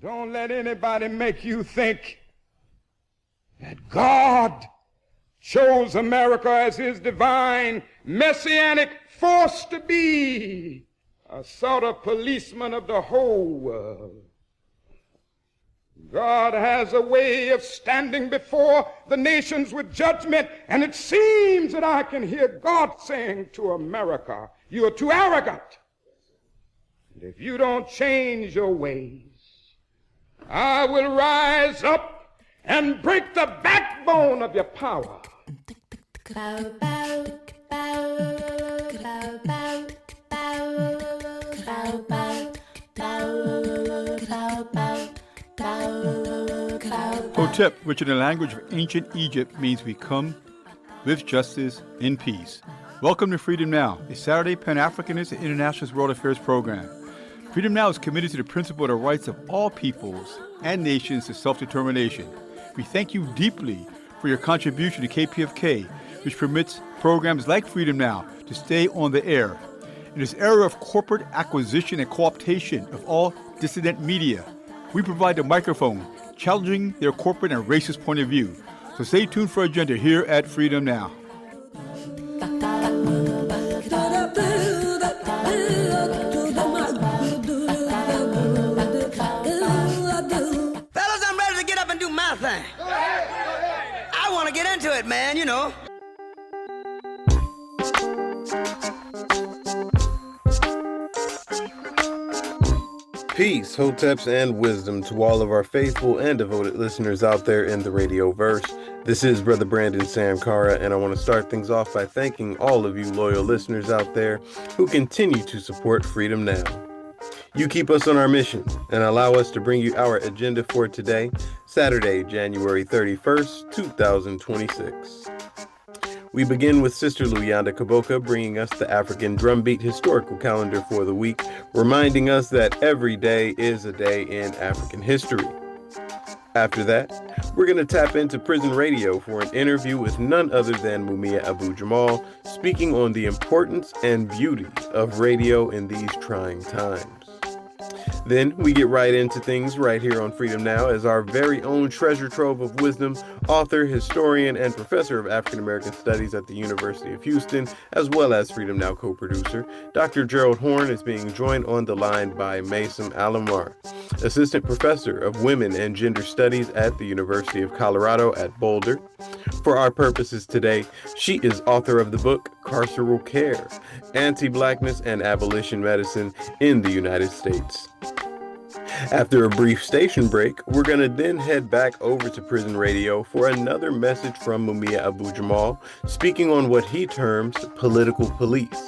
Don't let anybody make you think that God chose America as his divine messianic force to be a sort of policeman of the whole world. God has a way of standing before the nations with judgment, and it seems that I can hear God saying to America, you are too arrogant. And if you don't change your ways, I will rise up and break the backbone of your power. Bow, bow, bow, bow, bow, bow, bow, bow, bow, bow, bow. Hotep, which in the language of ancient Egypt means we come with justice in peace. Welcome to Freedom Now, a Saturday Pan-Africanist and Internationalist World Affairs program. Freedom Now is committed to the principle of the rights of all peoples and nations to self-determination. We thank you deeply for your contribution to KPFK, which permits programs like Freedom Now to stay on the air. In this era of corporate acquisition and co-optation of all dissident media, we provide the microphone, challenging their corporate and racist point of view. So stay tuned for Agenda here at Freedom Now. Fellas, I'm ready to get up and do my thing. I want to get into it, man, you know. Peace, hoteps, and wisdom to all of our faithful and devoted listeners out there in the radio verse. This is Brother Brandon Samkara, and I want to start things off by thanking all of you loyal listeners out there who continue to support Freedom Now. You keep us on our mission and allow us to bring you our agenda for today, Saturday, January 31st, 2026. We begin with Sister Luyanda Kaboka bringing us the African drumbeat historical calendar for the week, reminding us that every day is a day in African history. After that, we're going to tap into prison radio for an interview with none other than Mumia Abu-Jamal, speaking on the importance and beauty of radio in these trying times. Then we get right into things right here on Freedom Now as our very own treasure trove of wisdom, author, historian, and professor of African American Studies at the University of Houston, as well as Freedom Now co-producer, Dr. Gerald Horne is being joined on the line by Maisam Alomar, assistant professor of Women and Gender Studies at the University of Colorado at Boulder. For our purposes today, she is author of the book Carceral Care, Anti-Blackness and Abolition Medicine in the United States. After a brief station break, we're going to then head back over to prison radio for another message from Mumia Abu-Jamal, speaking on what he terms political police.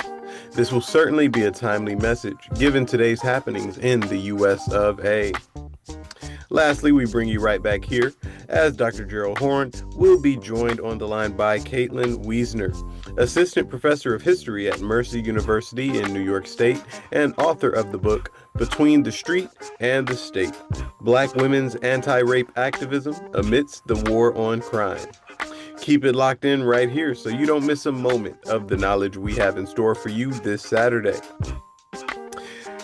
This will certainly be a timely message, given today's happenings in the U.S. of A. Lastly, we bring you right back here as Dr. Gerald Horne will be joined on the line by Caitlin Wiesner, assistant professor of history at Mercy University in New York State and author of the book Between the Street and the State, Black Women's Anti-Rape Activism Amidst the War on Crime. Keep it locked in right here so you don't miss a moment of the knowledge we have in store for you this Saturday.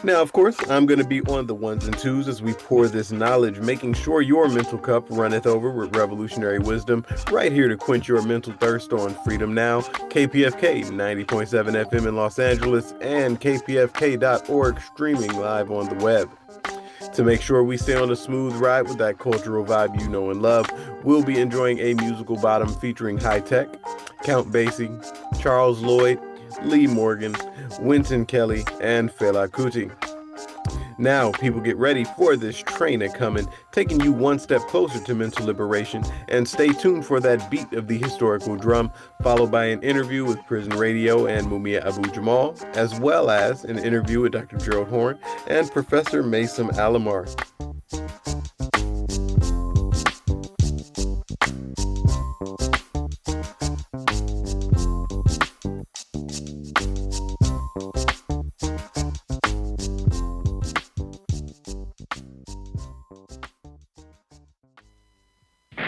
Now, of course, I'm going to be on the ones and twos as we pour this knowledge, making sure your mental cup runneth over with revolutionary wisdom, right here to quench your mental thirst on Freedom Now, KPFK 90.7 FM in Los Angeles, and kpfk.org streaming live on the web. To make sure we stay on a smooth ride with that cultural vibe you know and love, we'll be enjoying a musical bottom featuring High Tech, Count Basie, Charles Lloyd, Lee Morgan, Wynton Kelly, and Fela Kuti. Now, people get ready for this train a-coming, taking you one step closer to mental liberation, and stay tuned for that beat of the historical drum, followed by an interview with Prison Radio and Mumia Abu-Jamal, as well as an interview with Dr. Gerald Horne and Professor Maisam Alomar.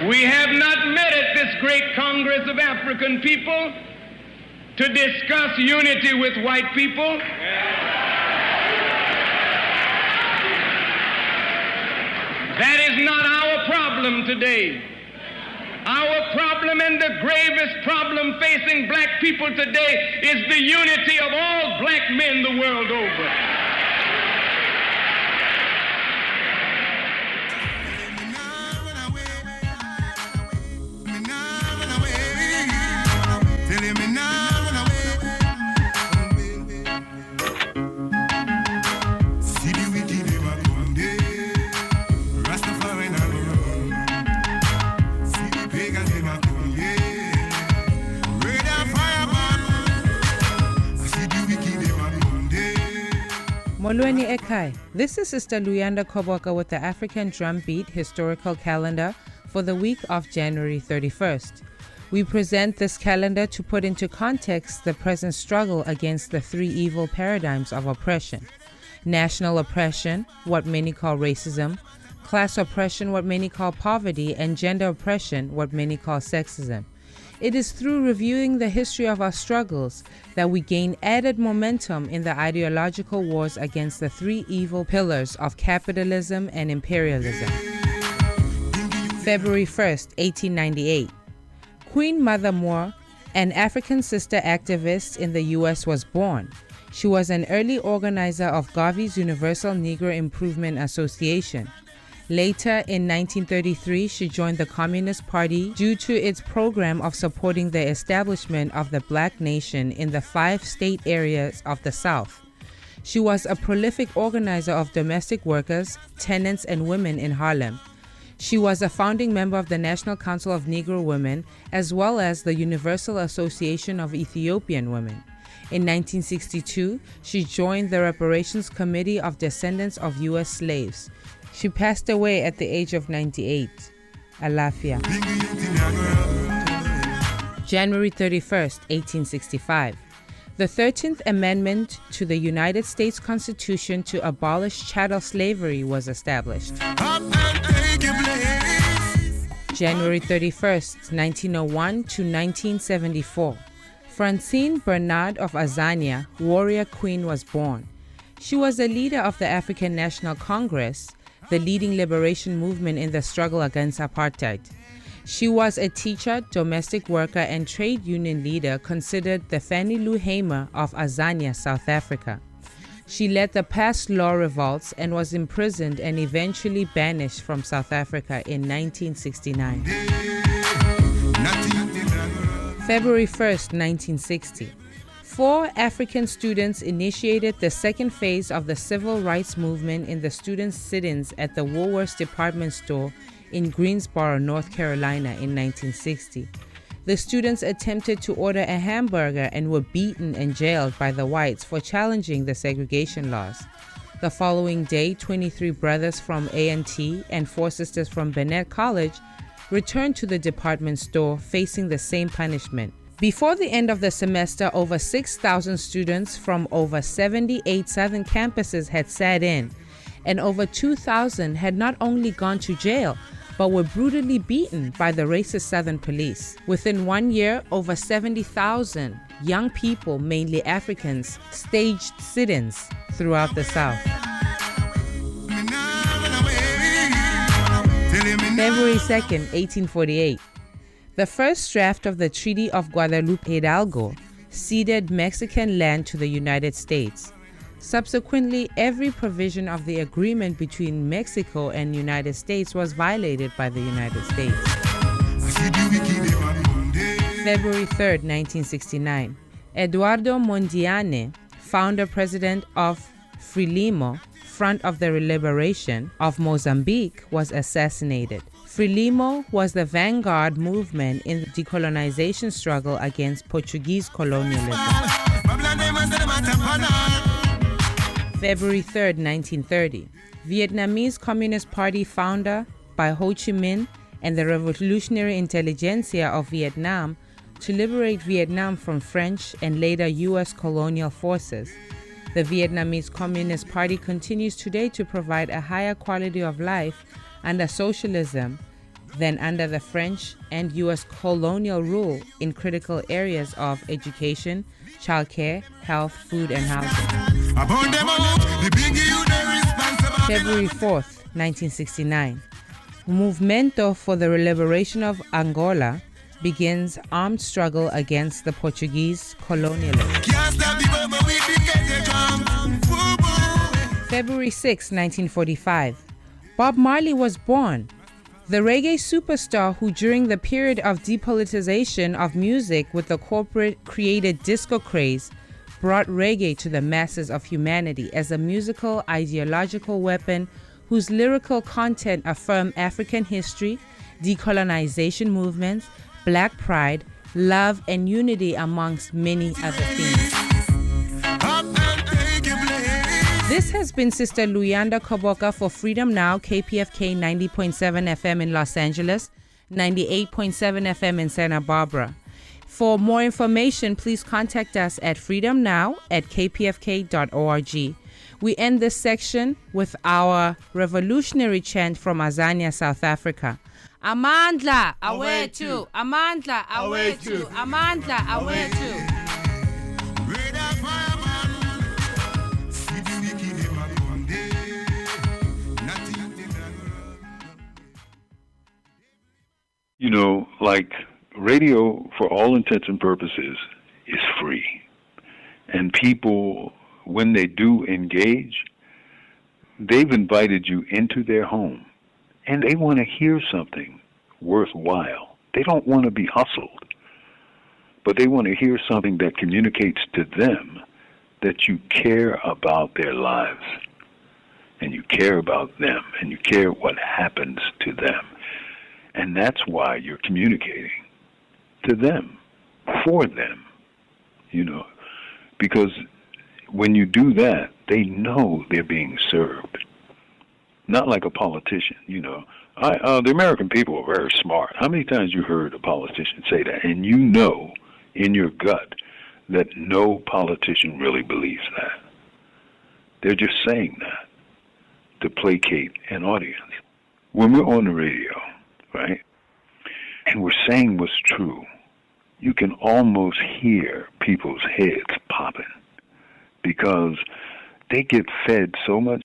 We have not met at this great Congress of African people to discuss unity with white people. not our problem today. Our problem and the gravest problem facing black people today is the unity of all black men the world over. Molweni Ekai. This is Sister Luyanda Koboka with the African Drumbeat Historical Calendar for the week of January 31st. We present this calendar to put into context the present struggle against the three evil paradigms of oppression: national oppression, what many call racism; class oppression, what many call poverty; and gender oppression, what many call sexism. It is through reviewing the history of our struggles that we gain added momentum in the ideological wars against the three evil pillars of capitalism and imperialism. February 1st, 1898. Queen Mother Moore, an African sister activist in the U.S., was born. She was an early organizer of Garvey's Universal Negro Improvement Association. Later, in 1933, she joined the Communist Party due to its program of supporting the establishment of the Black nation in the 5 state areas of the South. She was a prolific organizer of domestic workers, tenants, and women in Harlem. She was a founding member of the National Council of Negro Women, as well as the Universal Association of Ethiopian Women. In 1962, she joined the Reparations Committee of Descendants of U.S. Slaves. She passed away at the age of 98. Alafia. January 31st, 1865. The 13th Amendment to the United States Constitution to abolish chattel slavery was established. January 31st, 1901 to 1974. Francine Bernard of Azania, warrior queen, was born. She was a leader of the African National Congress, the leading liberation movement in the struggle against apartheid. She was a teacher, domestic worker, and trade union leader, considered the Fannie Lou Hamer of Azania, South Africa. She led the past law revolts and was imprisoned and eventually banished from South Africa in 1969. February 1st, 1960. 4 African students initiated the second phase of the civil rights movement in the student sit-ins at the Woolworths department store in Greensboro, North Carolina in 1960. The students attempted to order a hamburger and were beaten and jailed by the whites for challenging the segregation laws. The following day, 23 brothers from A&T and 4 sisters from Bennett College returned to the department store facing the same punishment. Before the end of the semester, over 6,000 students from over 78 southern campuses had sat in, and over 2,000 had not only gone to jail, but were brutally beaten by the racist Southern police. Within 1 year, over 70,000 young people, mainly Africans, staged sit-ins throughout the South. February 2nd, 1848. The first draft of the Treaty of Guadalupe Hidalgo ceded Mexican land to the United States. Subsequently, every provision of the agreement between Mexico and United States was violated by the United States. February 3rd, 1969. Eduardo Mondiane, founder-president of Frelimo, Front of the Liberation of Mozambique, was assassinated. Frelimo was the vanguard movement in the decolonization struggle against Portuguese colonialism. February 3rd, 1930. Vietnamese Communist Party founder by Ho Chi Minh and the Revolutionary Intelligentsia of Vietnam to liberate Vietnam from French and later U.S. colonial forces. The Vietnamese Communist Party continues today to provide a higher quality of life under socialism than under the French and U.S. colonial rule in critical areas of education, childcare, health, food, and housing. February 4th, 1969. Movimento for the Liberation of Angola begins armed struggle against the Portuguese colonialists. February 6, 1945. Bob Marley was born. The reggae superstar who during the period of depoliticization of music with the corporate-created disco craze brought reggae to the masses of humanity as a musical ideological weapon whose lyrical content affirmed African history, decolonization movements, black pride, love, and unity amongst many other themes. This has been Sister Luyanda Koboka for Freedom Now, KPFK 90.7 FM in Los Angeles, 98.7 FM in Santa Barbara. For more information, please contact us at freedomnow@kpfk.org. We end this section with our revolutionary chant from Azania, South Africa. Amandla, awetu, Amandla, awetu, Amandla, awetu. You know, like radio, for all intents and purposes, is free. And people, when they do engage, they've invited you into their home. And they want to hear something worthwhile. They don't want to be hustled. But they want to hear something that communicates to them that you care about their lives. And you care about them. And you care what happens to them. And that's why you're communicating to them, for them, you know, because when you do that, they know they're being served. Not like a politician, you know. The American people are very smart. How many times you heard a politician say that? And you know in your gut that no politician really believes that. They're just saying that to placate an audience. When we're on the radio, right, and we're saying what's true, you can almost hear people's heads popping because they get fed so much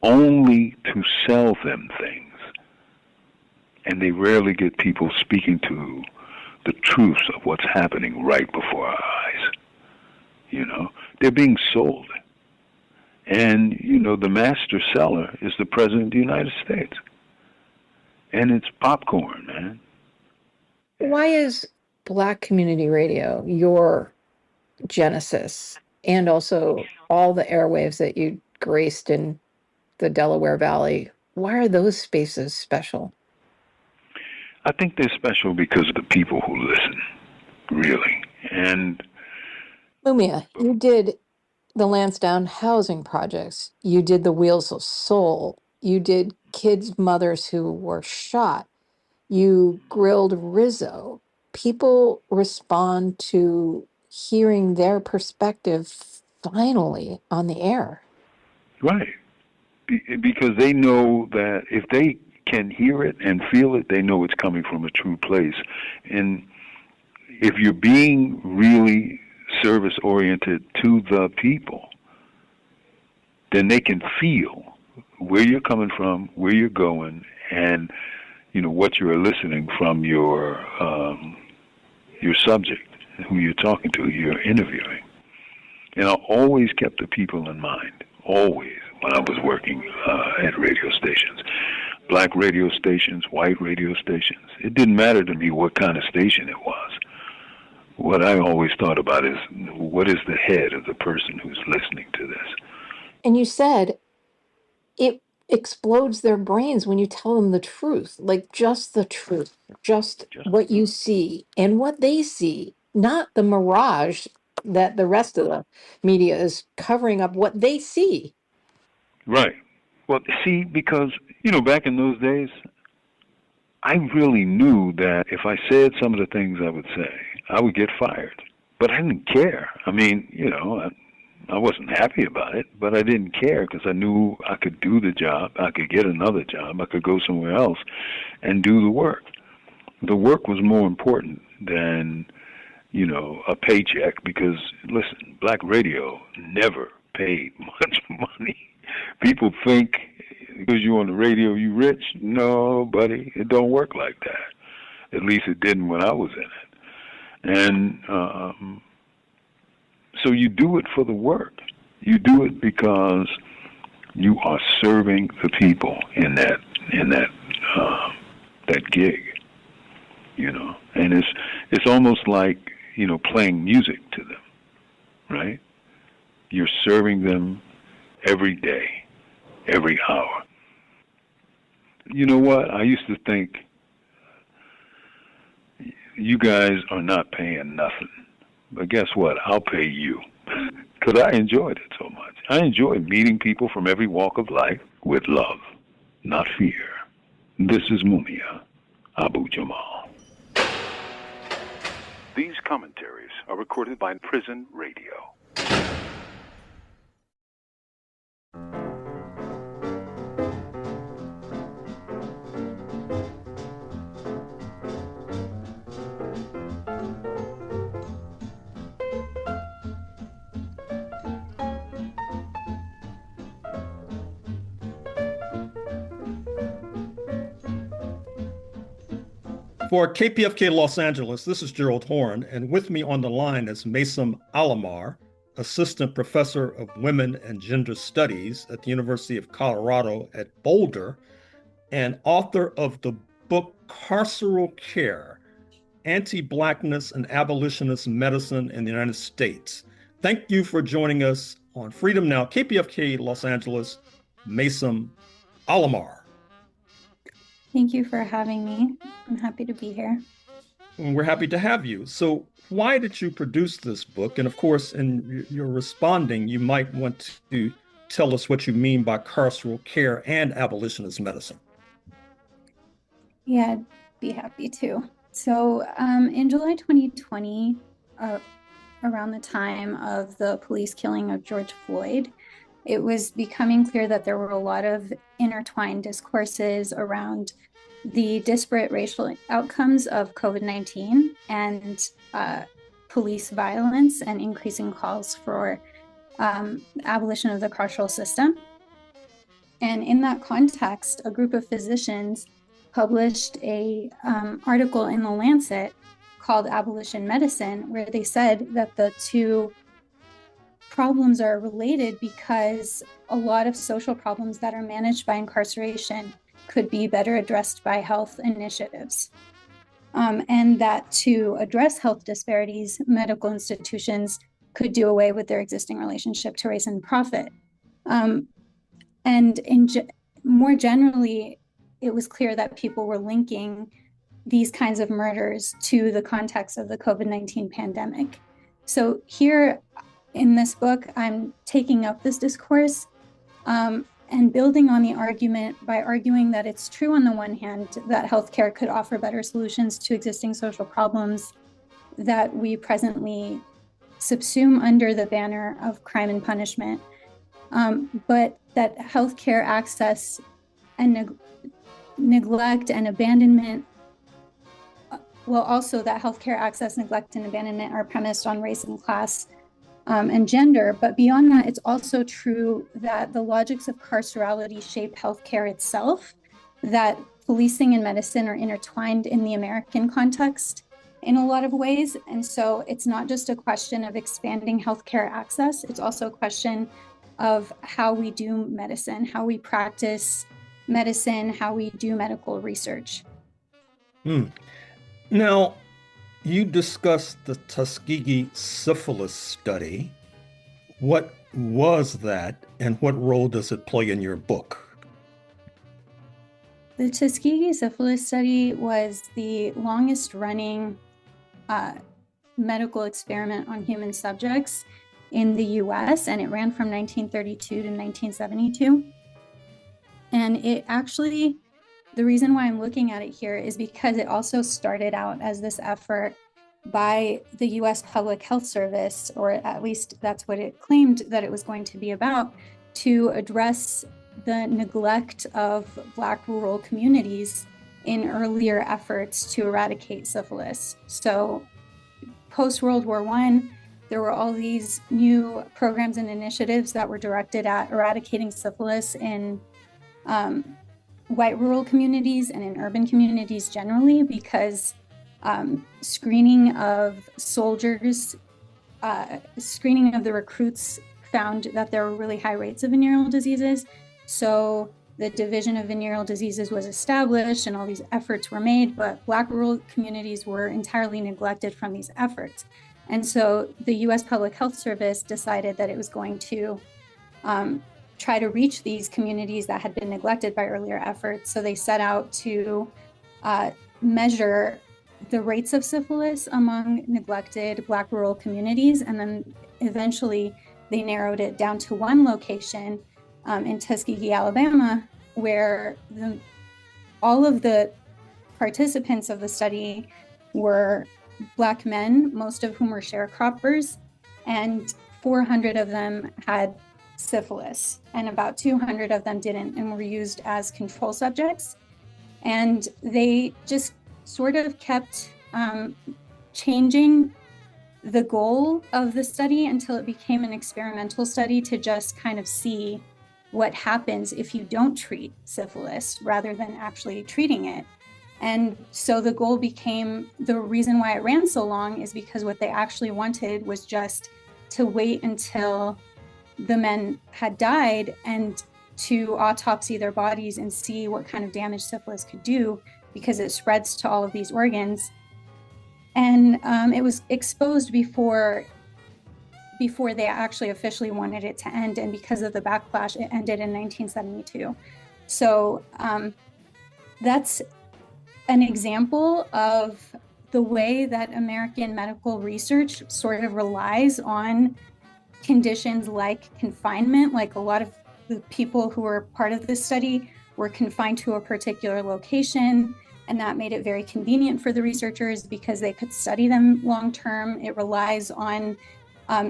only to sell them things. And they rarely get people speaking to the truths of what's happening right before our eyes. You know, they're being sold. And, you know, the master seller is the President of the United States. And it's popcorn, man. Why is Black community radio your genesis, and also all the airwaves that you graced in the Delaware Valley? Why are those spaces special? I think they're special because of the people who listen, really. And Mumia, you did the Lansdowne housing projects. You did the Wheels of Soul. You did kids' mothers who were shot. You grilled Rizzo. People respond to hearing their perspective finally on the air. right, because they know that if they can hear it and feel it, they know it's coming from a true place. And if you're being really service-oriented to the people, then they can feel where you're coming from, where you're going, and you know what you're eliciting from your subject, who you're talking to, you're interviewing. And I always kept the people in mind, always, when I was working at radio stations. Black radio stations, white radio stations. It didn't matter to me what kind of station it was. What I always thought about is, what is the head of the person who's listening to this? And you said it explodes their brains when you tell them the truth, like just the truth, just what you see and what they see, not the mirage that the rest of the media is covering up what they see. Right. Well, see, because, you know, back in those days, I really knew that if I said some of the things I would say, I would get fired. But I didn't care. I mean, you know, I wasn't happy about it, but I didn't care because I knew I could do the job. I could get another job. I could go somewhere else and do the work. The work was more important than, you know, a paycheck because, listen, black radio never paid much money. People think because you're on the radio, you rich. No, buddy, it don't work like that. At least it didn't when I was in it. And so you do it for the work. You do it because you are serving the people in that gig, you know. And it's almost like, you know, playing music to them, right? You're serving them every day, every hour. You know what? I used to think you guys are not paying nothing. But guess what? I'll pay you. Because I enjoyed it so much. I enjoyed meeting people from every walk of life with love, not fear. This is Mumia Abu-Jamal. These commentaries are recorded by Prison Radio. For KPFK Los Angeles, this is Gerald Horne, and with me on the line is Maisam Alomar, Assistant Professor of Women and Gender Studies at the University of Colorado at Boulder, and author of the book Carceral Care, Anti-Blackness and Abolitionist Medicine in the United States. Thank you for joining us on Freedom Now, KPFK Los Angeles, Maisam Alomar. Thank you for having me. I'm happy to be here. And we're happy to have you. So why did you produce this book? And of course, in your responding, you might want to tell us what you mean by carceral care and abolitionist medicine. Yeah, I'd be happy to. So in July 2020, around the time of the police killing of George Floyd, it was becoming clear that there were a lot of intertwined discourses around the disparate racial outcomes of COVID-19 and police violence and increasing calls for abolition of the carceral system. And in that context, a group of physicians published a article in The Lancet called Abolition Medicine, where they said that the two problems are related because a lot of social problems that are managed by incarceration could be better addressed by health initiatives. And that to address health disparities, medical institutions could do away with their existing relationship to race and profit. And more generally, it was clear that people were linking these kinds of murders to the context of the COVID-19 pandemic. So here in this book, I'm taking up this discourse and building on the argument by arguing that it's true on the one hand that healthcare could offer better solutions to existing social problems that we presently subsume under the banner of crime and punishment, but that healthcare access and neglect and abandonment, well, also that healthcare access, neglect, and abandonment are premised on race and class and gender. But beyond that, it's also true that the logics of carcerality shape healthcare itself, that policing and medicine are intertwined in the American context in a lot of ways. And so it's not just a question of expanding healthcare access, it's also a question of how we do medicine, how we practice medicine, how we do medical research. Now, you discussed the Tuskegee syphilis study. What was that, and what role does it play in your book? The Tuskegee syphilis study was the longest running medical experiment on human subjects in the US, and it ran from 1932 to 1972. And it actually, the reason why I'm looking at it here is because it also started out as this effort by the US Public Health Service, or at least that's what it claimed that it was going to be about, to address the neglect of Black rural communities in earlier efforts to eradicate syphilis. So post-World War I, there were all these new programs and initiatives that were directed at eradicating syphilis in white rural communities and in urban communities generally, because screening of soldiers, screening of the recruits found that there were really high rates of venereal diseases. So the Division of Venereal Diseases was established and all these efforts were made, but Black rural communities were entirely neglected from these efforts. And so the US Public Health Service decided that it was going to try to reach these communities that had been neglected by earlier efforts. So they set out to measure the rates of syphilis among neglected Black rural communities. And then eventually they narrowed it down to one location in Tuskegee, Alabama, where all of the participants of the study were Black men, most of whom were sharecroppers, and 400 of them had syphilis, and about 200 of them didn't and were used as control subjects. And they just sort of kept changing the goal of the study until it became an experimental study to just kind of see what happens if you don't treat syphilis rather than actually treating it. And so the goal became, the reason why it ran so long is because what they actually wanted was just to wait until the men had died and to autopsy their bodies and see what kind of damage syphilis could do, because it spreads to all of these organs. And it was exposed before they actually officially wanted it to end. And because of the backlash, it ended in 1972. So that's an example of the way that American medical research sort of relies on conditions like confinement. Like a lot of the people who were part of this study were confined to a particular location, and that made it very convenient for the researchers because they could study them long term. It relies on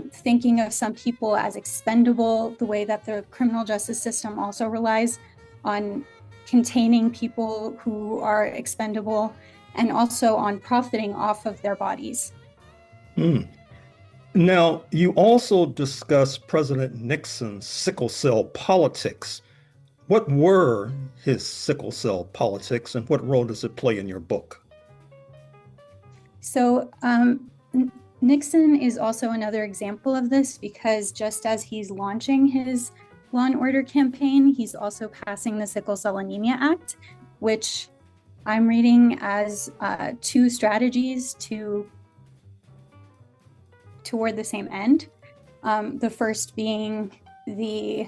thinking of some people as expendable, the way that the criminal justice system also relies on containing people who are expendable, and also on profiting off of their bodies. Now, you also discuss President Nixon's sickle cell politics. What were his sickle cell politics, and what role does it play in your book? So Nixon is also another example of this, because just as he's launching his Law and Order campaign, he's also passing the Sickle Cell Anemia Act, which I'm reading as two strategies toward the same end. The first being the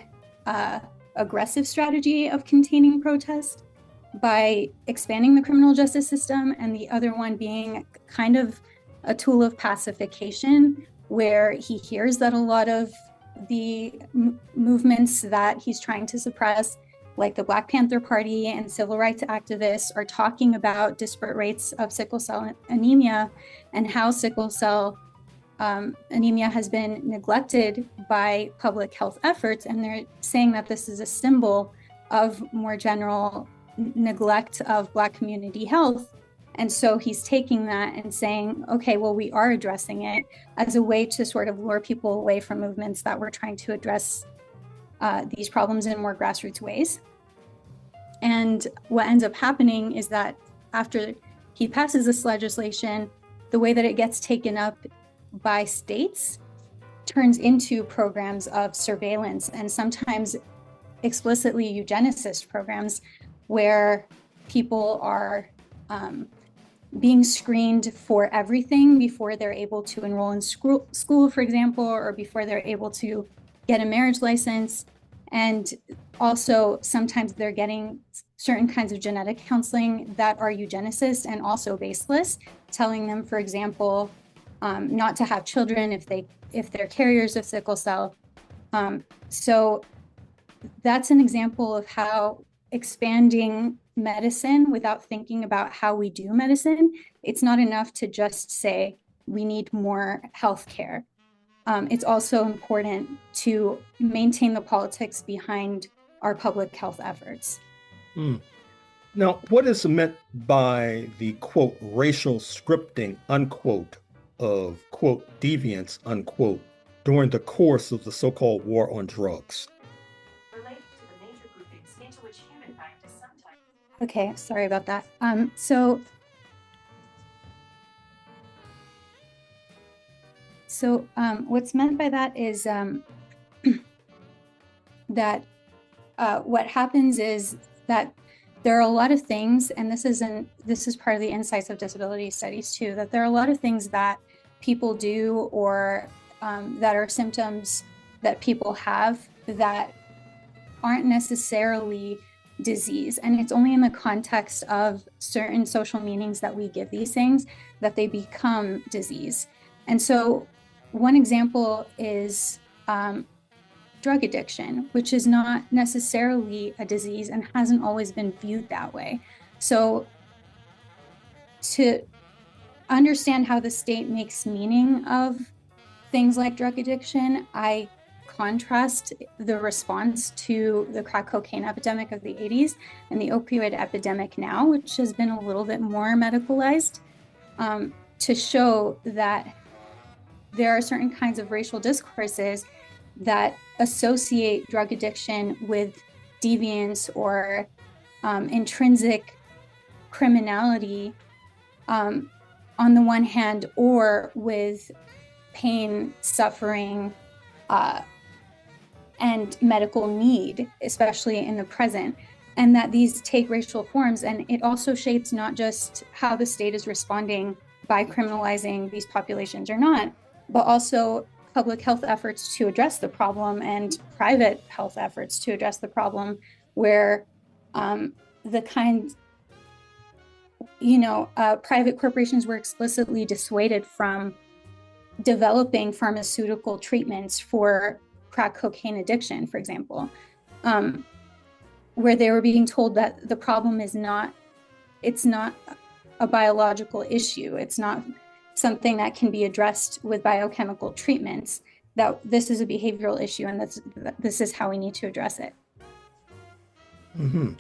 aggressive strategy of containing protest by expanding the criminal justice system, and the other one being kind of a tool of pacification, where he hears that a lot of the movements that he's trying to suppress, like the Black Panther Party and civil rights activists, are talking about disparate rates of sickle cell anemia and how sickle cell anemia has been neglected by public health efforts. And they're saying that this is a symbol of more general neglect of Black community health. And so he's taking that and saying, okay, well, we are addressing it, as a way to sort of lure people away from movements that were trying to address these problems in more grassroots ways. And what ends up happening is that after he passes this legislation, the way that it gets taken up by states turns into programs of surveillance, and sometimes explicitly eugenicist programs, where people are being screened for everything before they're able to enroll in school, for example, or before they're able to get a marriage license. And also sometimes they're getting certain kinds of genetic counseling that are eugenicist and also baseless, telling them, for example, not to have children if they're carriers of sickle cell. So that's an example of how expanding medicine without thinking about how we do medicine, it's not enough to just say we need more healthcare. It's also important to maintain the politics behind our public health efforts. Now, what is meant by the, quote, racial scripting, unquote, of, quote, deviance, unquote, during the course of the so-called war on drugs? Related to the major groupings into which human Okay, sorry about that. So what's meant by that is that what happens is that there are a lot of things, and this is part of the insights of disability studies too, that there are a lot of things that people do or that are symptoms that people have that aren't necessarily disease. And it's only in the context of certain social meanings that we give these things that they become disease. And so one example is drug addiction, which is not necessarily a disease and hasn't always been viewed that way. So to understand how the state makes meaning of things like drug addiction, I contrast the response to the crack cocaine epidemic of the 80s and the opioid epidemic now, which has been a little bit more medicalized, to show that there are certain kinds of racial discourses that associate drug addiction with deviance or intrinsic criminality on the one hand, or with pain, suffering, and medical need, especially in the present, and that these take racial forms. And it also shapes not just how the state is responding by criminalizing these populations or not, but also public health efforts to address the problem and private health efforts to address the problem, where the kind, private corporations were explicitly dissuaded from developing pharmaceutical treatments for crack cocaine addiction, for example, where they were being told that the problem is it's not a biological issue. It's not something that can be addressed with biochemical treatments, that this is a behavioral issue and this is how we need to address it. Mm-hmm.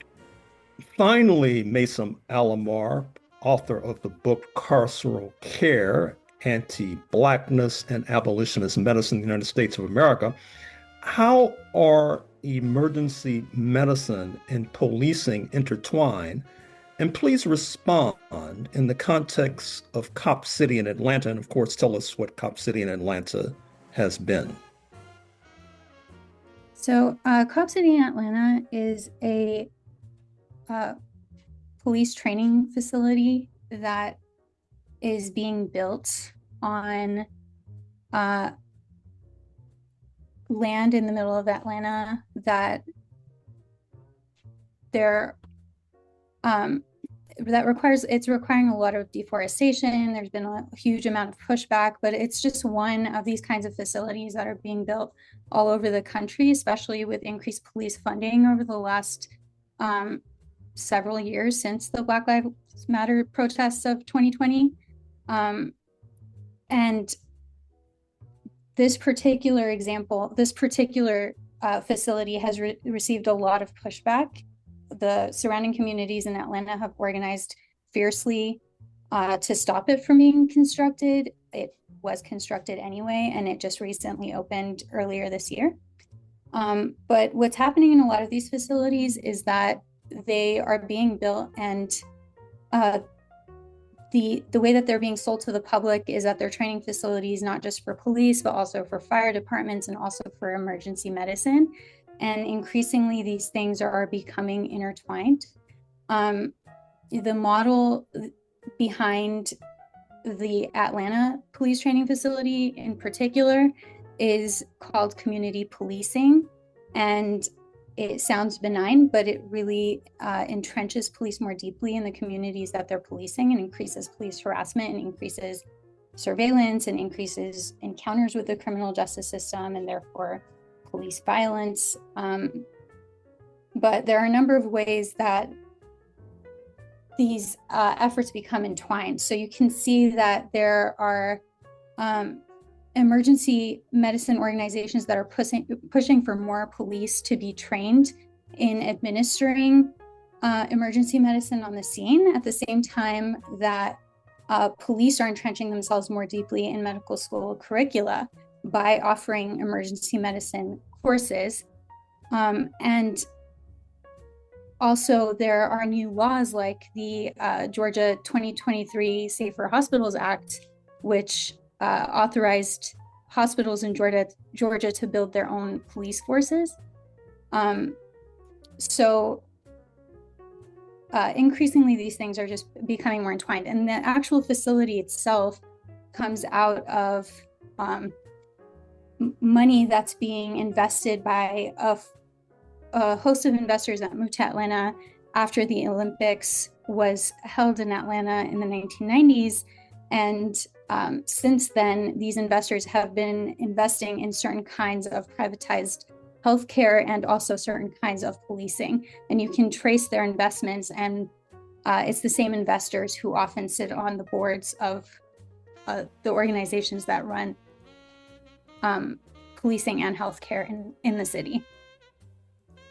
Finally, Maisam Alomar, author of the book Carceral Care, Anti-Blackness and Abolitionist Medicine in the United States of America. How are emergency medicine and policing intertwined? And please respond in the context of Cop City in Atlanta. And of course, tell us what Cop City in Atlanta has been. So Cop City in Atlanta is a police training facility that is being built on land in the middle of Atlanta that it's requiring a lot of deforestation. There's been a huge amount of pushback, but it's just one of these kinds of facilities that are being built all over the country, especially with increased police funding over the last several years since the Black Lives Matter protests of 2020. And this particular facility has received a lot of pushback. The surrounding communities in Atlanta have organized fiercely to stop it from being constructed. It was constructed anyway, and it just recently opened earlier this year. But what's happening in a lot of these facilities is that they are being built, and the way that they're being sold to the public is that they're training facilities not just for police, but also for fire departments and also for emergency medicine. And increasingly, these things are becoming intertwined. The model behind the Atlanta police training facility in particular is called community policing. And it sounds benign, but it really entrenches police more deeply in the communities that they're policing, and increases police harassment and increases surveillance and increases encounters with the criminal justice system and therefore police violence. But there are a number of ways that these efforts become entwined. So you can see that there are emergency medicine organizations that are pushing for more police to be trained in administering emergency medicine on the scene, at the same time that police are entrenching themselves more deeply in medical school curricula by offering emergency medicine courses. And Also, there are new laws like the Georgia 2023 Safer Hospitals Act, which authorized hospitals in Georgia to build their own police forces. So increasingly, these things are just becoming more entwined. And the actual facility itself comes out of money that's being invested by a host of investors that moved to Atlanta after the Olympics was held in Atlanta in the 1990s. And since then, these investors have been investing in certain kinds of privatized healthcare and also certain kinds of policing. And you can trace their investments, and it's the same investors who often sit on the boards of the organizations that run policing and healthcare in the city.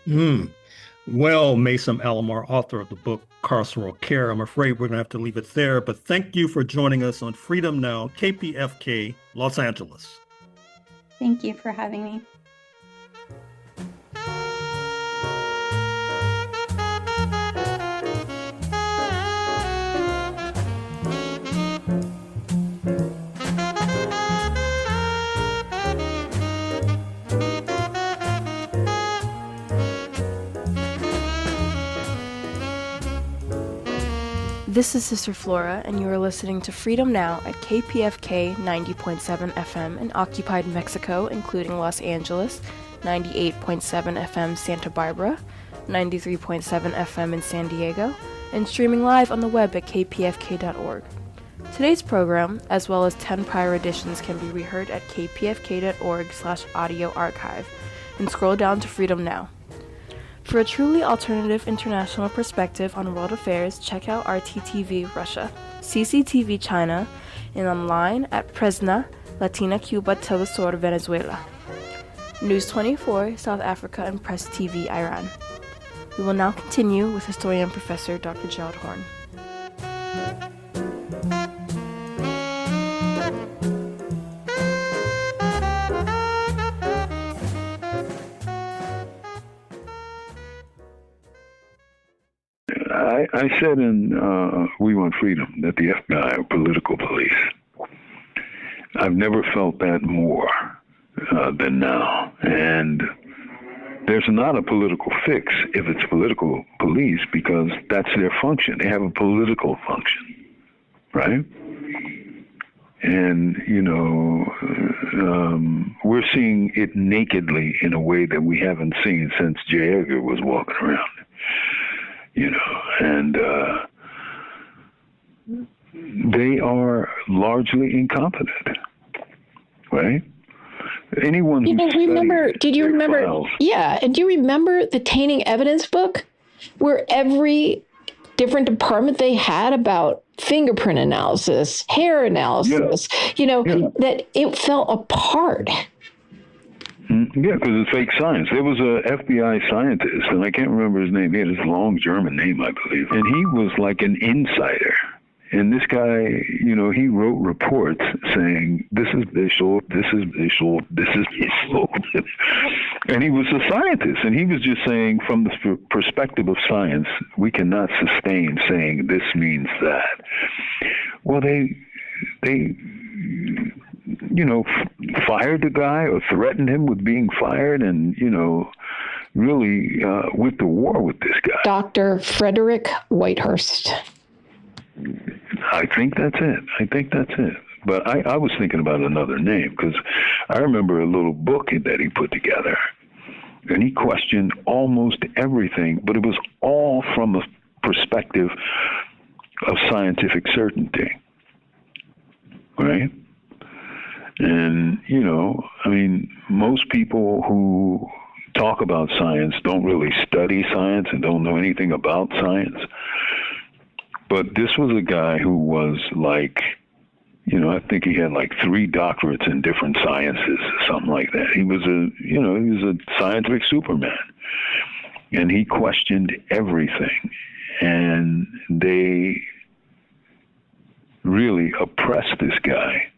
Well, Maisam Alomar, author of the book Carceral Care, I'm afraid we're going to have to leave it there, but thank you for joining us on Freedom Now, KPFK, Los Angeles. Thank you for having me. This is Sister Flora, and you are listening to Freedom Now at KPFK 90.7 FM in occupied Mexico, including Los Angeles, 98.7 FM Santa Barbara, 93.7 FM in San Diego, and streaming live on the web at kpfk.org. Today's program, as well as 10 prior editions, can be reheard at kpfk.org/audio archive, and scroll down to Freedom Now. For a truly alternative international perspective on world affairs, check out RTTV Russia, CCTV China, and online at Presna, Latina Cuba Telesur Venezuela, News 24 South Africa, and Press TV Iran. We will now continue with historian Professor Dr. Gerald Horne. I said in We Want Freedom that the FBI are political police. I've never felt that more than now. And there's not a political fix if it's political police, because that's their function. They have a political function, right? And, we're seeing it nakedly in a way that we haven't seen since J. Edgar was walking around. And they are largely incompetent, right? Anyone who did you remember? files, Yeah, and do you remember the tainting evidence book, where every different department they had about fingerprint analysis, hair analysis, that it fell apart. Yeah, because it's fake science. There was a FBI scientist, and I can't remember his name. He had this long German name, I believe. And he was like an insider. And this guy, he wrote reports saying, this is Bishop, this is Bishop, this is Bishop. And he was a scientist. And he was just saying, from the perspective of science, we cannot sustain saying this means that. Well, they fired the guy or threatened him with being fired, and, really went to war with this guy. Dr. Frederick Whitehurst. I think that's it. But I was thinking about another name, because I remember a little book that he put together, and he questioned almost everything, but it was all from a perspective of scientific certainty, right? And, most people who talk about science don't really study science and don't know anything about science. But this was a guy who was like, I think he had like 3 doctorates in different sciences, something like that. He was a scientific Superman. And he questioned everything. And they really oppressed this guy.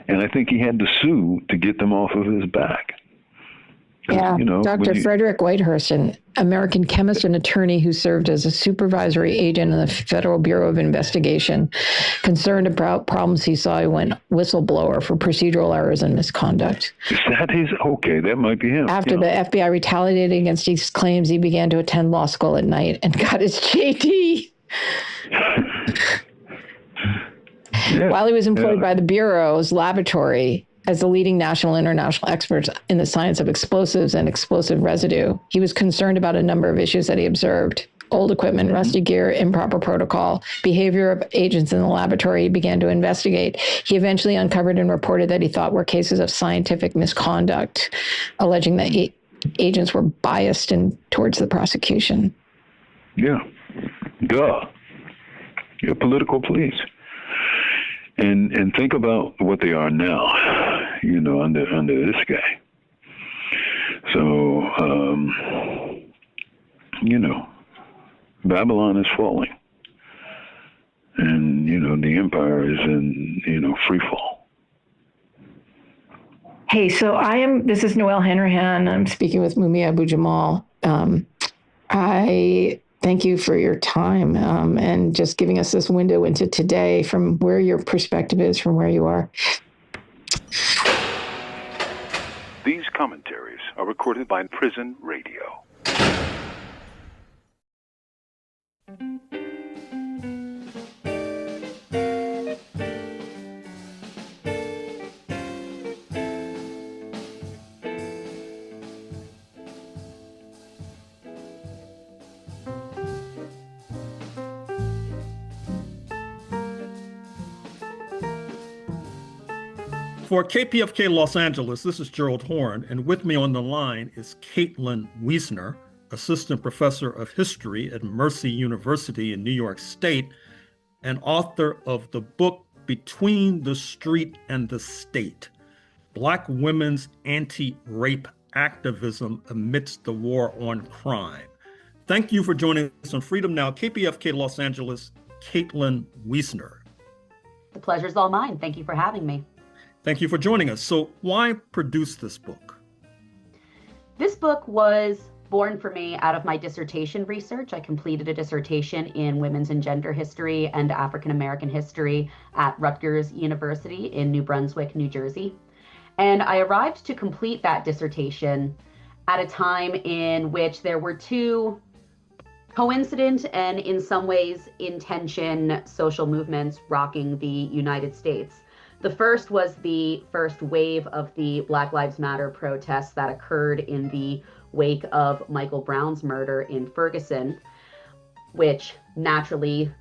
And I think he had to sue to get them off of his back. Yeah, You know, Dr. when you, Frederick Whitehurst, an American chemist and attorney who served as a supervisory agent in the Federal Bureau of Investigation, concerned about problems he saw, he went whistleblower for procedural errors and misconduct. is that his? Okay, that might be him. After Yeah. the FBI retaliated against these claims, he began to attend law school at night and got his JD. Yeah, While he was employed yeah. by the Bureau's laboratory as the leading national and international experts in the science of explosives and explosive residue, he was concerned about a number of issues that he observed. Old equipment, rusty gear, improper protocol, behavior of agents in the laboratory. He began to investigate. He eventually uncovered and reported that he thought were cases of scientific misconduct, alleging that agents were biased towards the prosecution. Yeah. Duh. You're political police. And think about what they are now, you know, under this guy. So, you know, Babylon is falling. And, you know, the empire is in, you know, free fall. Hey, so this is Noelle Hanrahan. I'm speaking with Mumia Abu-Jamal. I thank you for your time and just giving us this window into today from where your perspective is, from where you are. These commentaries are recorded by Prison Radio. For KPFK Los Angeles, this is Gerald Horne, and with me on the line is Caitlin Wiesner, Assistant Professor of History at Mercy University in New York State, and author of the book Between the Street and the State, Black Women's Anti-Rape Activism Amidst the War on Crime. Thank you for joining us on Freedom Now, KPFK Los Angeles, Caitlin Wiesner. The pleasure's all mine. Thank you for having me. Thank you for joining us. So why produce this book? This book was born for me out of my dissertation research. I completed a dissertation in women's and gender history and African American history at Rutgers University in New Brunswick, New Jersey. And I arrived to complete that dissertation at a time in which there were two coincident and in some ways in tension social movements rocking the United States. The first was the first wave of the Black Lives Matter protests that occurred in the wake of Michael Brown's murder in Ferguson, which naturally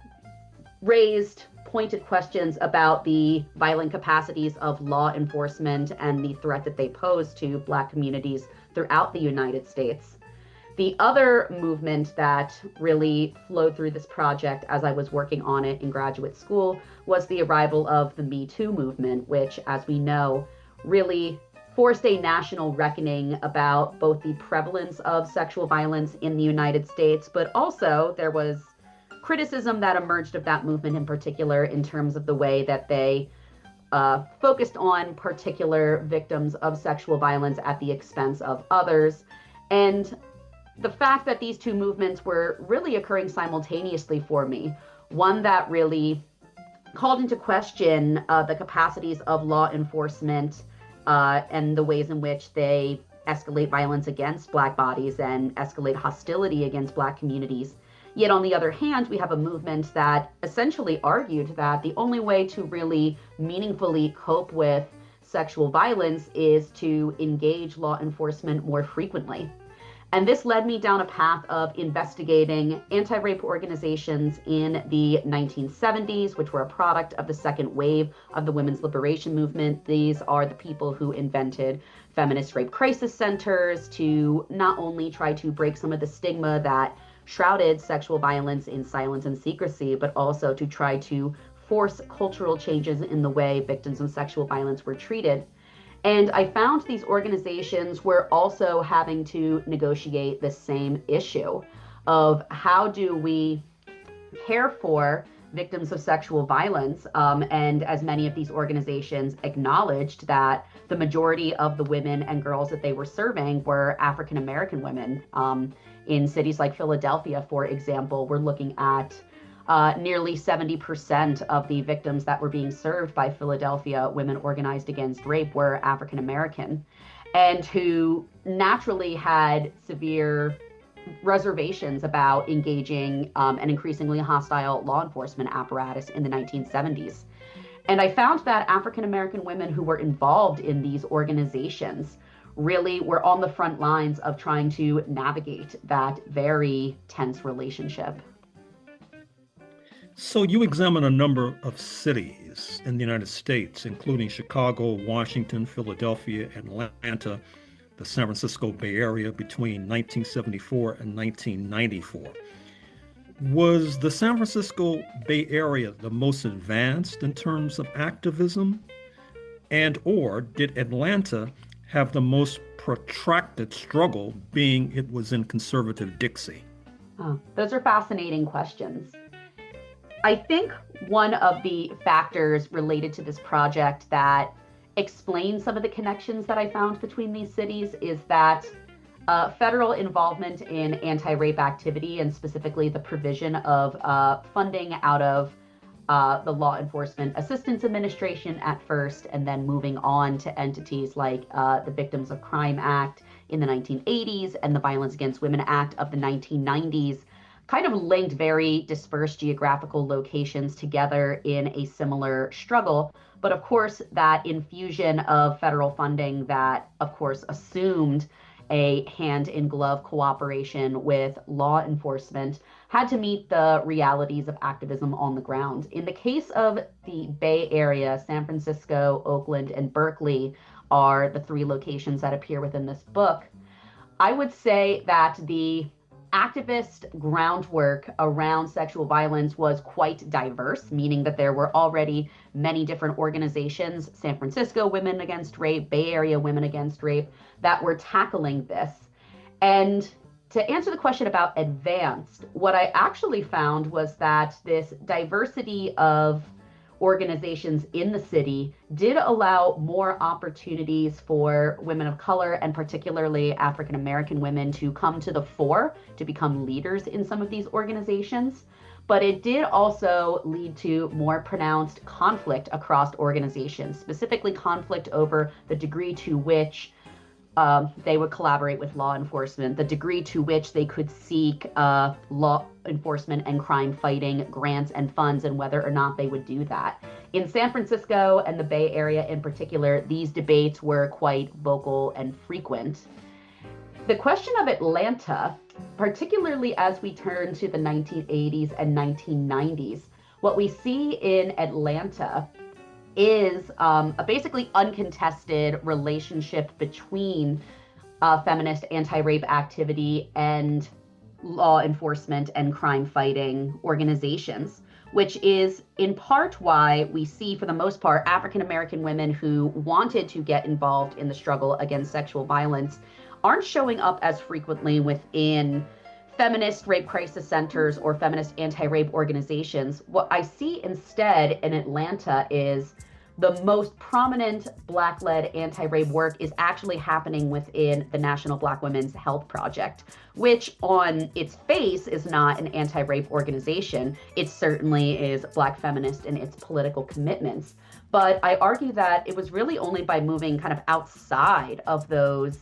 raised pointed questions about the violent capacities of law enforcement and the threat that they pose to Black communities throughout the United States. The other movement that really flowed through this project as I was working on it in graduate school was the arrival of the Me Too movement, which, as we know, really forced a national reckoning about both the prevalence of sexual violence in the United States, but also there was criticism that emerged of that movement in particular in terms of the way that they focused on particular victims of sexual violence at the expense of others. And the fact that these two movements were really occurring simultaneously for me, one that really called into question the capacities of law enforcement and the ways in which they escalate violence against Black bodies and escalate hostility against Black communities. Yet on the other hand, we have a movement that essentially argued that the only way to really meaningfully cope with sexual violence is to engage law enforcement more frequently. And this led me down a path of investigating anti-rape organizations in the 1970s, which were a product of the second wave of the women's liberation movement. These are the people who invented feminist rape crisis centers to not only try to break some of the stigma that shrouded sexual violence in silence and secrecy, but also to try to force cultural changes in the way victims of sexual violence were treated. And I found these organizations were also having to negotiate the same issue of how do we care for victims of sexual violence. And as many of these organizations acknowledged that the majority of the women and girls that they were serving were African American women. In cities like Philadelphia, for example, we're looking at nearly 70% of the victims that were being served by Philadelphia Women Organized Against Rape were African American, and who naturally had severe reservations about engaging an increasingly hostile law enforcement apparatus in the 1970s. And I found that African American women who were involved in these organizations really were on the front lines of trying to navigate that very tense relationship. So you examine a number of cities in the United States, including Chicago, Washington, Philadelphia, Atlanta, the San Francisco Bay Area between 1974 and 1994. Was the San Francisco Bay Area the most advanced in terms of activism? And or did Atlanta have the most protracted struggle, being it was in conservative Dixie? Oh, those are fascinating questions. I think one of the factors related to this project that explains some of the connections that I found between these cities is that federal involvement in anti-rape activity, and specifically the provision of funding out of the Law Enforcement Assistance Administration at first, and then moving on to entities like the Victims of Crime Act in the 1980s and the Violence Against Women Act of the 1990s, kind of linked very dispersed geographical locations together in a similar struggle. But of course, that infusion of federal funding that, of course, assumed a hand-in-glove cooperation with law enforcement had to meet the realities of activism on the ground. In the case of the Bay Area, San Francisco, Oakland, and Berkeley are the three locations that appear within this book. I would say that the activist groundwork around sexual violence was quite diverse, meaning that there were already many different organizations, San Francisco Women Against Rape, Bay Area Women Against Rape, that were tackling this. And to answer the question about advanced, what I actually found was that this diversity of organizations in the city did allow more opportunities for women of color, and particularly African American women, to come to the fore, to become leaders in some of these organizations. But it did also lead to more pronounced conflict across organizations, specifically conflict over the degree to which they would collaborate with law enforcement, the degree to which they could seek law enforcement and crime fighting grants and funds, and whether or not they would do that. In San Francisco and the Bay Area in particular, these debates were quite vocal and frequent. The question of Atlanta, particularly as we turn to the 1980s and 1990s, what we see in Atlanta is a basically uncontested relationship between feminist anti-rape activity and law enforcement and crime fighting organizations, which is in part why we see, for the most part, African American women who wanted to get involved in the struggle against sexual violence aren't showing up as frequently within feminist rape crisis centers or feminist anti-rape organizations. What I see instead in Atlanta is the most prominent Black-led anti-rape work is actually happening within the National Black Women's Health Project, which on its face is not an anti-rape organization. It certainly is Black feminist in its political commitments. But I argue that it was really only by moving kind of outside of those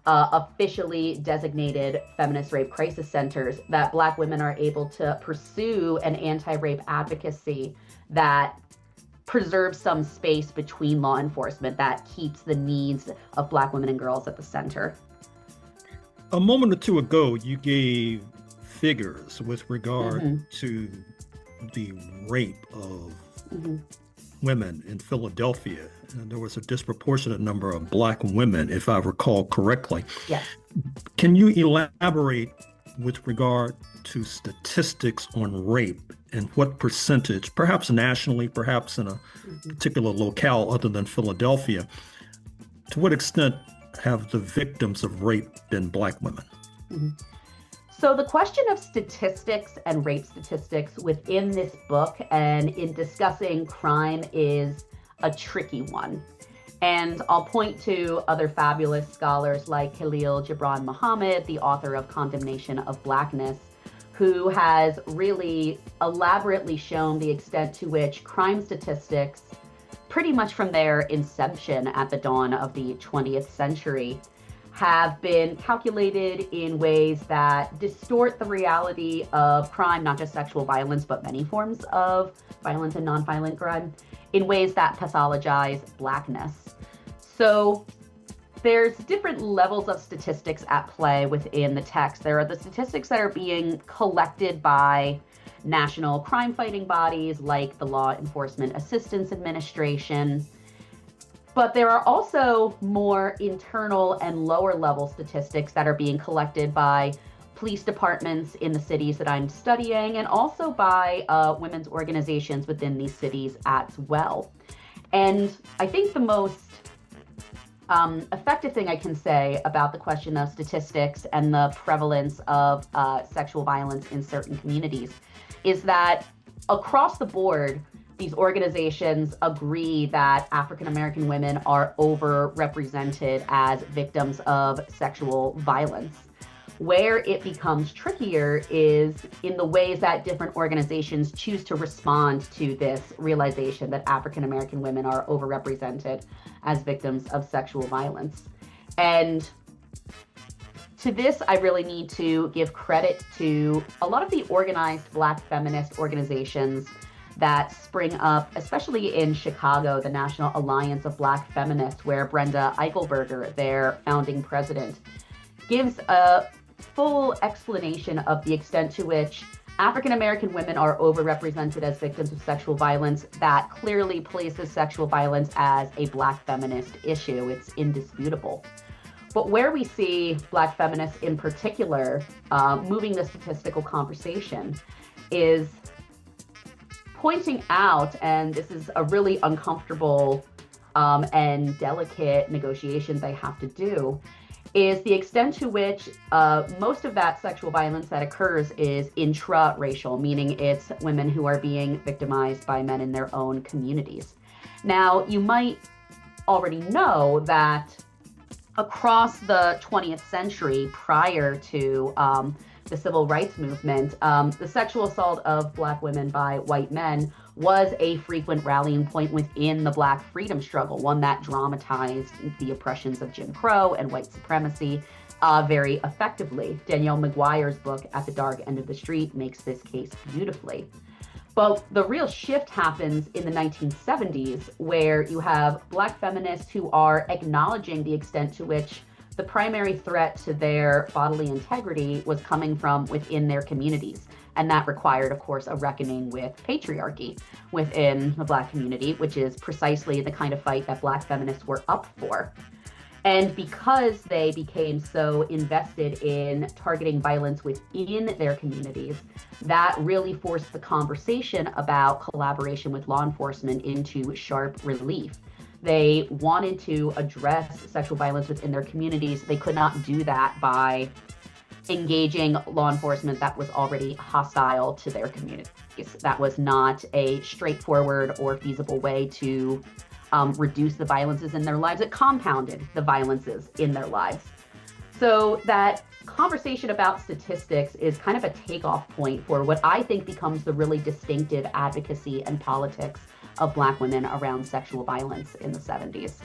officially designated feminist rape crisis centers that Black women are able to pursue an anti-rape advocacy that preserves some space between law enforcement, that keeps the needs of Black women and girls at the center. A moment or two ago, you gave figures with regard to the rape of women in Philadelphia. And there was a disproportionate number of Black women, if I recall correctly. Yes. Can you elaborate with regard to statistics on rape and what percentage, perhaps nationally, perhaps in a particular locale other than Philadelphia, to what extent have the victims of rape been Black women? So the question of statistics and rape statistics within this book and in discussing crime is a tricky one. And I'll point to other fabulous scholars like Khalil Gibran Muhammad, the author of Condemnation of Blackness, who has really elaborately shown the extent to which crime statistics, pretty much from their inception at the dawn of the 20th century, have been calculated in ways that distort the reality of crime, not just sexual violence, but many forms of violent and nonviolent crime, in ways that pathologize Blackness. So there's different levels of statistics at play within the text. There are the statistics that are being collected by national crime-fighting bodies like the Law Enforcement Assistance Administration. But there are also more internal and lower-level statistics that are being collected by police departments in the cities that I'm studying, and also by women's organizations within these cities as well. And I think the most effective thing I can say about the question of statistics and the prevalence of sexual violence in certain communities is that across the board, these organizations agree that African American women are overrepresented as victims of sexual violence. Where it becomes trickier is in the ways that different organizations choose to respond to this realization that African American women are overrepresented as victims of sexual violence. And to this, I really need to give credit to a lot of the organized Black feminist organizations that spring up, especially in Chicago, the National Alliance of Black Feminists, where Brenda Eichelberger, their founding president, gives a full explanation of the extent to which African American women are overrepresented as victims of sexual violence that clearly places sexual violence as a Black feminist issue. It's indisputable. But where we see Black feminists in particular moving the statistical conversation is pointing out, and this is a really uncomfortable and delicate negotiation they have to do, is the extent to which most of that sexual violence that occurs is intra-racial, meaning it's women who are being victimized by men in their own communities. Now, you might already know that across the 20th century, prior to the civil rights movement, the sexual assault of Black women by white men was a frequent rallying point within the Black freedom struggle, one that dramatized the oppressions of Jim Crow and white supremacy very effectively. Danielle McGuire's book, At the Dark End of the Street, makes this case beautifully. But the real shift happens in the 1970s, where you have Black feminists who are acknowledging the extent to which the primary threat to their bodily integrity was coming from within their communities. And that required, of course, a reckoning with patriarchy within the Black community, which is precisely the kind of fight that Black feminists were up for. And because they became so invested in targeting violence within their communities, that really forced the conversation about collaboration with law enforcement into sharp relief. They wanted to address sexual violence within their communities. They could not do that by engaging law enforcement that was already hostile to their communities. That was not a straightforward or feasible way to reduce the violences in their lives. It compounded the violences in their lives. So that conversation about statistics is kind of a takeoff point for what I think becomes the really distinctive advocacy and politics of Black women around sexual violence in the 70s.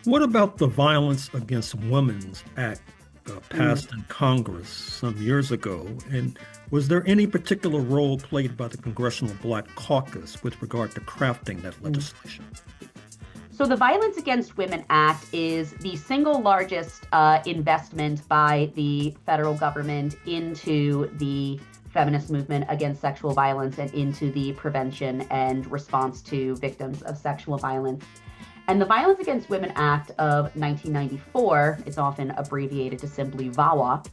What about the Violence Against Women Act passed in Congress some years ago? And was there any particular role played by the Congressional Black Caucus with regard to crafting that legislation? So the Violence Against Women Act is the single largest investment by the federal government into the feminist movement against sexual violence and into the prevention and response to victims of sexual violence. And the Violence Against Women Act of 1994, it's often abbreviated to simply VAWA,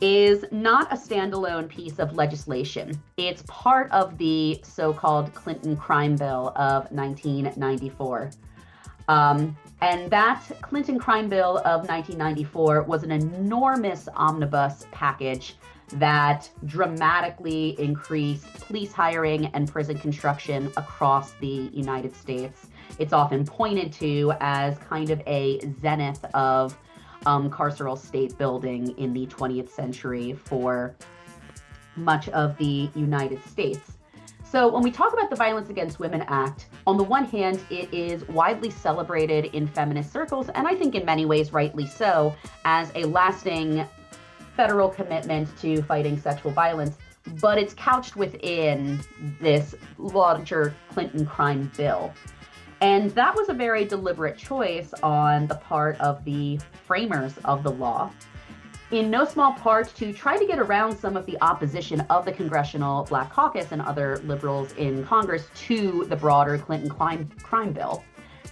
is not a standalone piece of legislation. It's part of the so-called Clinton crime bill of 1994. And that Clinton crime bill of 1994 was an enormous omnibus package that dramatically increased police hiring and prison construction across the United States. It's often pointed to as kind of a zenith of carceral state building in the 20th century for much of the United States. So when we talk about the Violence Against Women Act, on the one hand, it is widely celebrated in feminist circles, and I think in many ways rightly so, as a lasting federal commitment to fighting sexual violence, but it's couched within this larger Clinton crime bill. And that was a very deliberate choice on the part of the framers of the law, in no small part to try to get around some of the opposition of the Congressional Black Caucus and other liberals in Congress to the broader Clinton crime bill.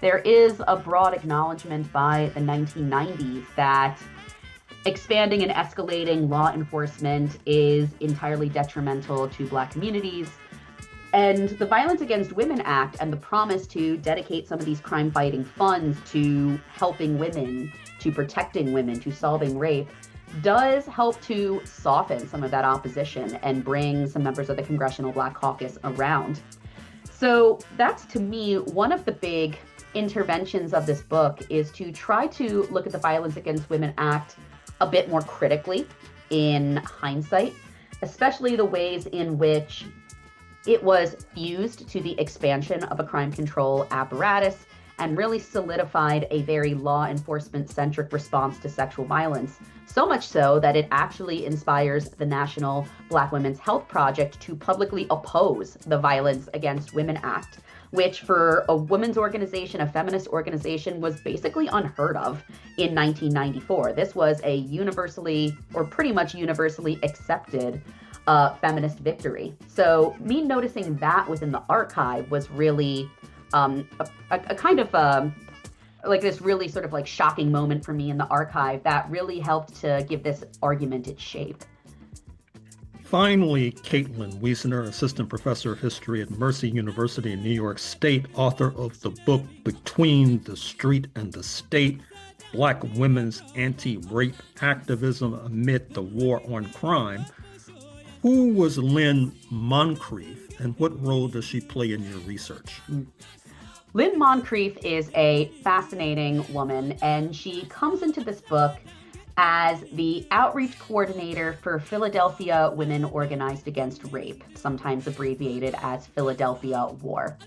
There is a broad acknowledgement by the 1990s that expanding and escalating law enforcement is entirely detrimental to Black communities. And the Violence Against Women Act and the promise to dedicate some of these crime-fighting funds to helping women, to protecting women, to solving rape, does help to soften some of that opposition and bring some members of the Congressional Black Caucus around. So that's, to me, one of the big interventions of this book is to try to look at the Violence Against Women Act a bit more critically in hindsight, especially the ways in which it was fused to the expansion of a crime control apparatus and really solidified a very law enforcement-centric response to sexual violence. So much so that it actually inspires the National Black Women's Health Project to publicly oppose the Violence Against Women Act, which for a women's organization, a feminist organization, was basically unheard of in 1994. This was a universally, or pretty much universally accepted feminist victory. So me noticing that within the archive was really a kind of like this really sort of like shocking moment for me in the archive that really helped to give this argument its shape. Finally, Caitlin Wiesner, Assistant Professor of History at Mercy University in New York State, author of the book Between the Street and the State, Black Women's Anti-Rape Activism Amid the War on Crime. Who was Lynn Moncrief, and what role does she play in your research? Lynn Moncrief is a fascinating woman, and she comes into this book as the outreach coordinator for Philadelphia Women Organized Against Rape, sometimes abbreviated as Philadelphia WAR.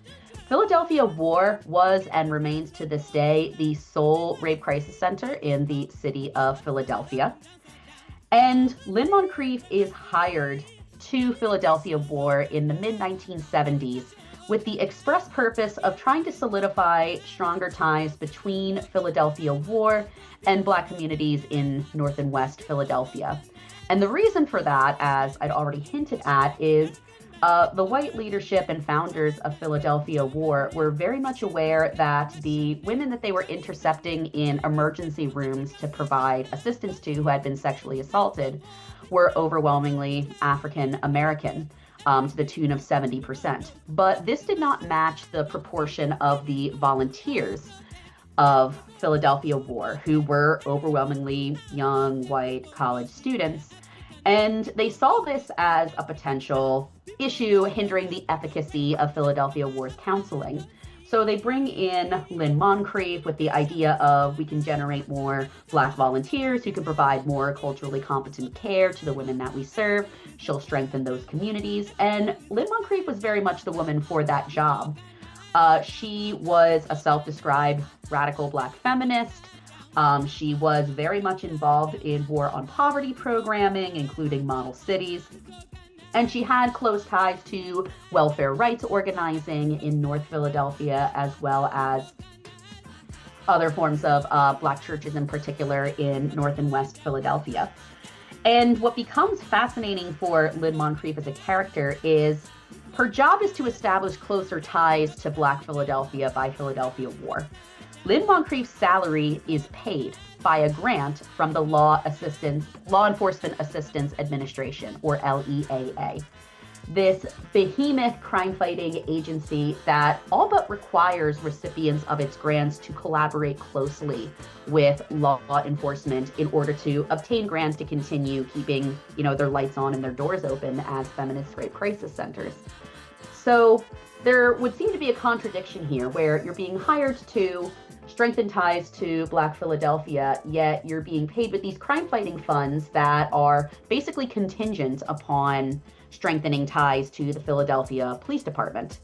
Philadelphia WAR was and remains to this day the sole rape crisis center in the city of Philadelphia. And Lynn Moncrief is hired to Philadelphia WAR in the mid-1970s with the express purpose of trying to solidify stronger ties between Philadelphia WAR and Black communities in North and West Philadelphia. And the reason for that, as I'd already hinted at, is the white leadership and founders of Philadelphia WAR were very much aware that the women that they were intercepting in emergency rooms to provide assistance to who had been sexually assaulted were overwhelmingly African American, to the tune of 70%. But this did not match the proportion of the volunteers of Philadelphia WAR, who were overwhelmingly young white college students. And they saw this as a potential issue hindering the efficacy of Philadelphia WAR's counseling. So they bring in Lynn Moncrief with the idea of we can generate more Black volunteers who can provide more culturally competent care to the women that we serve. She'll strengthen those communities. And Lynn Moncrief was very much the woman for that job. She was a self-described radical Black feminist. She was very much involved in war on poverty programming, including model cities. And she had close ties to welfare rights organizing in North Philadelphia, as well as other forms of Black churches in particular in North and West Philadelphia. And what becomes fascinating for Lynn Moncrief as a character is her job is to establish closer ties to Black Philadelphia by Philadelphia WAR. Lynn Moncrief's salary is paid by a grant from the Law Enforcement Assistance Administration, or LEAA. this behemoth crime-fighting agency that all but requires recipients of its grants to collaborate closely with law enforcement in order to obtain grants to continue keeping, their lights on and their doors open as feminist rape crisis centers. So there would seem to be a contradiction here where you're being hired to strengthen ties to Black Philadelphia, yet you're being paid with these crime-fighting funds that are basically contingent upon strengthening ties to the Philadelphia Police Department.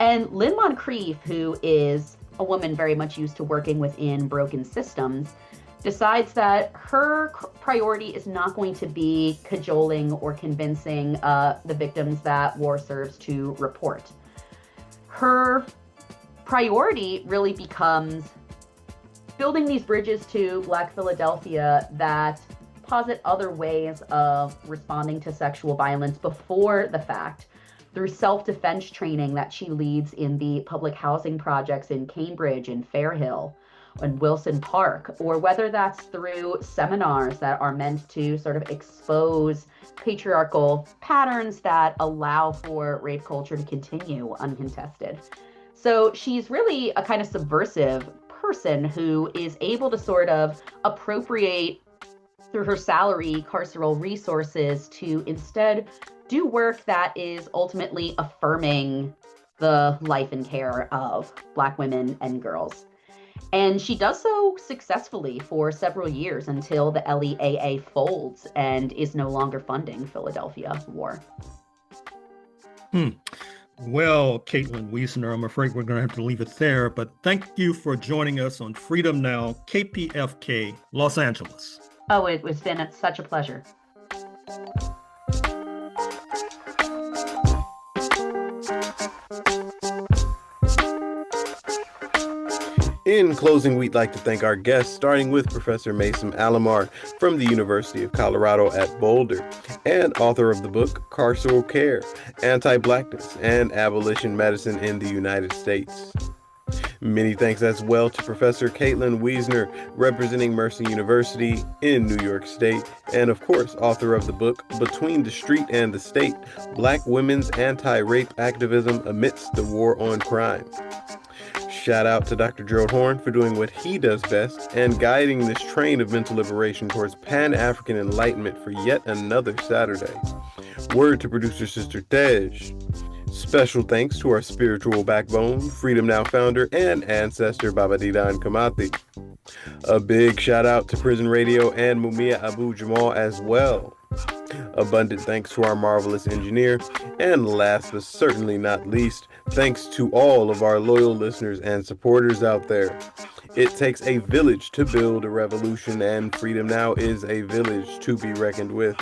And Lynn Moncrief, who is a woman very much used to working within broken systems, decides that her priority is not going to be cajoling or convincing the victims that war serves to report. Her priority really becomes building these bridges to Black Philadelphia that posit other ways of responding to sexual violence before the fact through self-defense training that she leads in the public housing projects in Cambridge and Fairhill and Wilson Park, or whether that's through seminars that are meant to sort of expose patriarchal patterns that allow for rape culture to continue uncontested. So she's really a kind of subversive person who is able to sort of appropriate through her salary carceral resources to instead do work that is ultimately affirming the life and care of Black women and girls. And she does so successfully for several years until the LEAA folds and is no longer funding Philadelphia War. Well, Caitlin Wiesner, I'm afraid we're going to have to leave it there, but thank you for joining us on Freedom Now, KPFK, Los Angeles. Oh, it's been such a pleasure. In closing, we'd like to thank our guests, starting with Professor Maisam Alomar from the University of Colorado at Boulder, and author of the book Carceral Care, Anti-Blackness and Abolition Medicine in the United States. Many thanks as well to Professor Caitlin Wiesner, representing Mercy University in New York State, and of course, author of the book Between the Street and the State, Black Women's Anti-Rape Activism Amidst the War on Crime. Shout out to Dr. Gerald Horne for doing what he does best and guiding this train of mental liberation towards Pan-African enlightenment for yet another Saturday. Word to producer Sister Tej. Special thanks to our spiritual backbone, Freedom Now founder and ancestor Babadidan Kamati. A big shout out to Prison Radio and Mumia Abu-Jamal as well. Abundant thanks to our marvelous engineer. And last but certainly not least, thanks to all of our loyal listeners and supporters out there. It takes a village to build a revolution, and Freedom Now is a village to be reckoned with.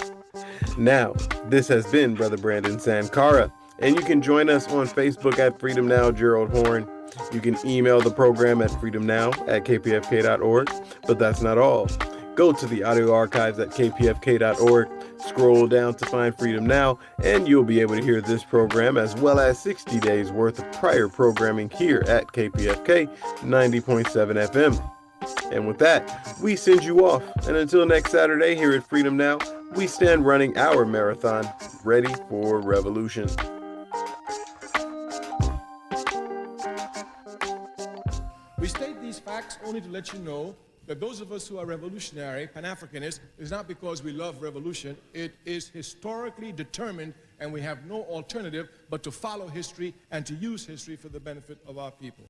Now, this has been Brother Brandon Sankara, and you can join us on Facebook at Freedom Now Gerald Horne. You can email the program at freedomnow@kpfk.org, but that's not all. Go to the audio archives at kpfk.org, scroll down to find Freedom Now, and you'll be able to hear this program as well as 60 days worth of prior programming here at KPFK 90.7 FM. And with that, we send you off. And until next Saturday here at Freedom Now, we stand running our marathon, ready for revolution. We state these facts only to let you know that those of us who are revolutionary, Pan-Africanists, is not because we love revolution. It is historically determined, and we have no alternative but to follow history and to use history for the benefit of our people.